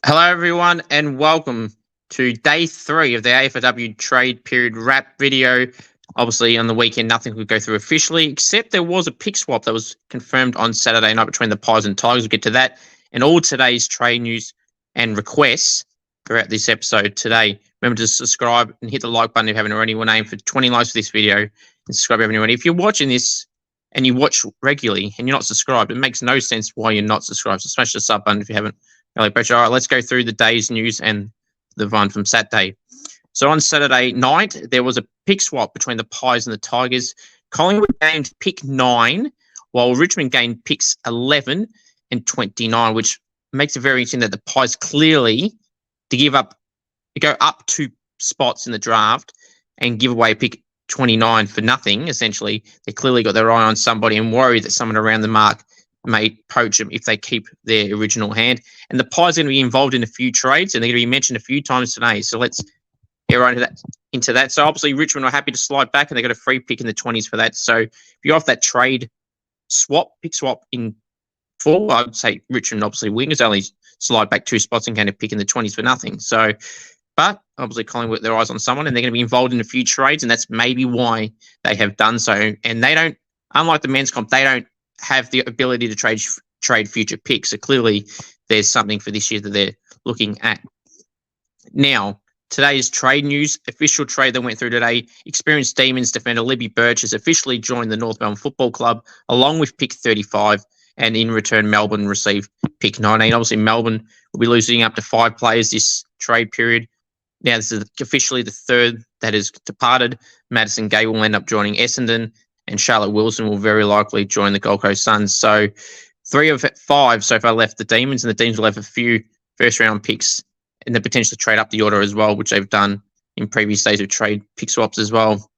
Hello, everyone, and welcome to day 3 of the AFLW trade period wrap video. Obviously, on the weekend, nothing could go through officially, except there was a pick swap that was confirmed on Saturday night between the Pies and Tigers. We'll get to that and all today's trade news and requests throughout this episode today. Remember to subscribe and hit the like button if you haven't already. We'll aim for 20 likes for this video and subscribe if you haven't already. If you're watching this and you watch regularly and you're not subscribed, it makes no sense why you're not subscribed. So smash the sub button if you haven't. Birch. All right, let's go through the day's news and the one from Saturday. So on Saturday night, there was a pick swap between the Pies and the Tigers. Collingwood gained pick 9, while Richmond gained picks 11 and 29, which makes it very interesting that the Pies clearly go up 2 spots in the draft and give away pick 29 for nothing, essentially. They clearly got their eye on somebody and worried that someone around the mark may poach them if they keep their original hand. And the Pies are going to be involved in a few trades, and they're going to be mentioned a few times today. So let's get right into that. So obviously Richmond are happy to slide back, and they got a free pick in the 20s for that. So if you're off that trade pick swap in 4, I would say Richmond obviously wingers only slide back 2 spots and get a pick in the 20s for nothing. So, but obviously Collingwood their eyes on someone, and they're going to be involved in a few trades, and that's maybe why they have done so. And they don't, unlike the men's comp, they don't have the ability to trade future picks. So clearly there's something for this year that they're looking at. Now, today's trade news, official trade that went through today, experienced Demons defender Birch has officially joined the North Melbourne Football Club along with pick 35, and in return Melbourne received pick 19. Obviously Melbourne will be losing up to 5 players this trade period. Now this is officially the 3rd that has departed. Madison Gay will end up joining Essendon, and Charlotte Wilson will very likely join the Gold Coast Suns. So 3 of 5 so far left the Demons, and the Demons will have a few first-round picks and they potentially trade up the order as well, which they've done in previous days of trade pick swaps as well.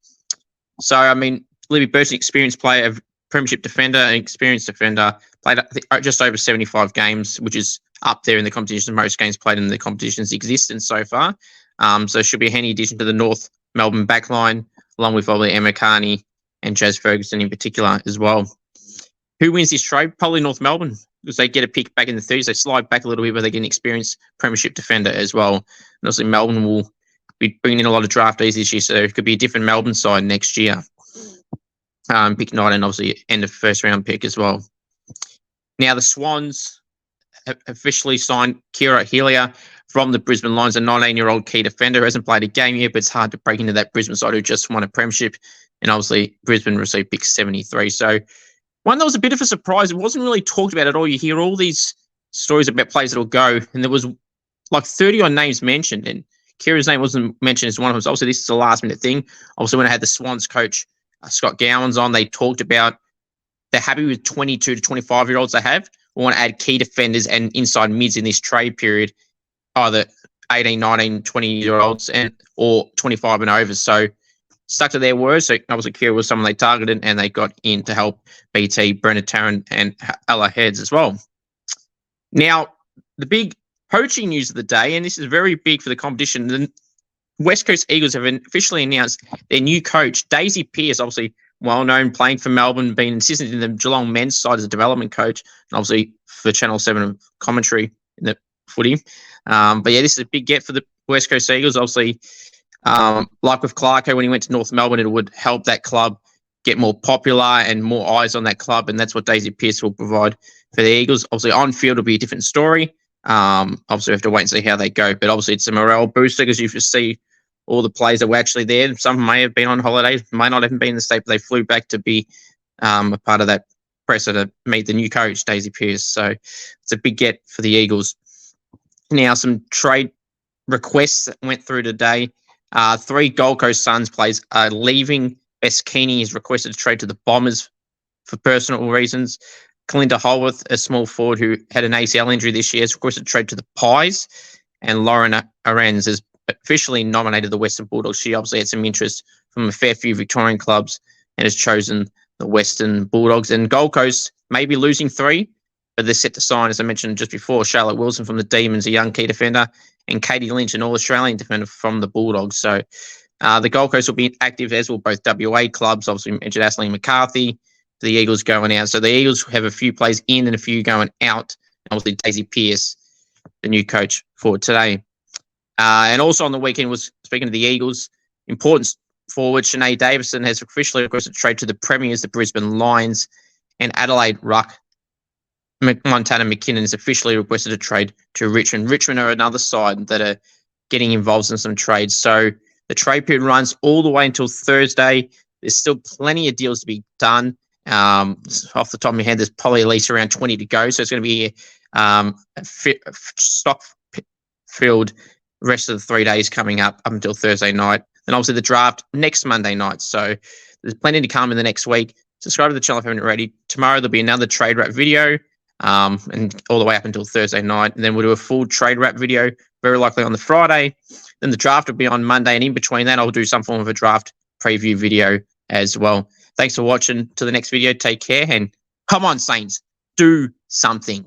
So, I mean, Libby Birch, an experienced player, a premiership defender, an experienced defender, played just over 75 games, which is up there in the competition, most games played in the competition's existence so far. So it should be a handy addition to the North Melbourne backline, along with probably Emma Carney and Jazz Ferguson in particular as well. Who wins this trade? Probably North Melbourne, because they get a pick back in the 30s. They slide back a little bit, but they get an experienced premiership defender as well. And obviously Melbourne will be bringing in a lot of draftees this year, so it could be a different Melbourne side next year. Pick 9 and obviously end of first round pick as well. Now the Swans have officially signed Kira Hillier from the Brisbane Lions, a 19-year-old key defender who hasn't played a game yet, but it's hard to break into that Brisbane side who just won a premiership. And obviously Brisbane received pick 73. So one that was a bit of a surprise. It wasn't really talked about at all. You hear all these stories about players that'll go, and there was like 30 odd names mentioned, and Kira's name wasn't mentioned as one of them. So obviously this is a last minute thing. Obviously when I had the Swans coach, Scott Gowans on, they talked about they're happy with 22 to 25-year-olds they have. We want to add key defenders and inside mids in this trade period, either 18, 19, 20-year-olds or 25 and over. So stuck to their words. So obviously Kira was someone they targeted, and they got in to help BT, Brenna Tarrant and Ella Heads as well. Now, the big poaching news of the day, and this is very big for the competition, the West Coast Eagles have officially announced their new coach, Daisy Pearce, obviously well-known, playing for Melbourne, being an assistant in the Geelong men's side as a development coach, and obviously for Channel 7 commentary in the footy. But yeah, this is a big get for the West Coast Eagles. Obviously, like with Clarko, when he went to North Melbourne, it would help that club get more popular and more eyes on that club, and that's what Daisy Pearce will provide for the Eagles. Obviously, on field will be a different story. Obviously, we have to wait and see how they go, but obviously it's a morale booster because you see all the players that were actually there. Some may have been on holiday, may not have been in the state, but they flew back to be a part of that presser to meet the new coach, Daisy Pearce. So it's a big get for the Eagles. Now, some trade requests that went through today. 3 Gold Coast Suns players are leaving. Bess Keeney is requested to trade to the Bombers for personal reasons. Kalinda Holworth, a small forward who had an ACL injury this year, is requested to trade to the Pies. And Lauren Arends has officially nominated the Western Bulldogs. She obviously had some interest from a fair few Victorian clubs and has chosen the Western Bulldogs. And Gold Coast may be losing 3, but they're set to sign, as I mentioned just before, Charlotte Wilson from the Demons, a young key defender, and Katie Lynch, an All-Australian defender from the Bulldogs. So the Gold Coast will be active, as will both WA clubs. Obviously, we mentioned Aisling McCarthy, the Eagles going out. So the Eagles have a few players in and a few going out. And obviously, Daisy Pearce the new coach for today. And also on the weekend was, speaking of the Eagles, important forward Shanae Davison has officially requested trade to the Premiers, the Brisbane Lions, and Adelaide ruck Montana McKinnon is officially requested a trade to Richmond. Richmond are another side that are getting involved in some trades. So the trade period runs all the way until Thursday. There's still plenty of deals to be done. Off the top of my head, there's probably at least around 20 to go. So it's going to be a stock-filled rest of the 3 days coming up until Thursday night. And obviously the draft next Monday night. So there's plenty to come in the next week. Subscribe to the channel if you haven't already. Tomorrow there'll be another trade wrap video, and all the way up until Thursday night. And then we'll do a full trade wrap video, very likely on the Friday. Then the draft will be on Monday. And in between that, I'll do some form of a draft preview video as well. Thanks for watching. To the next video, take care. And come on, Saints, do something.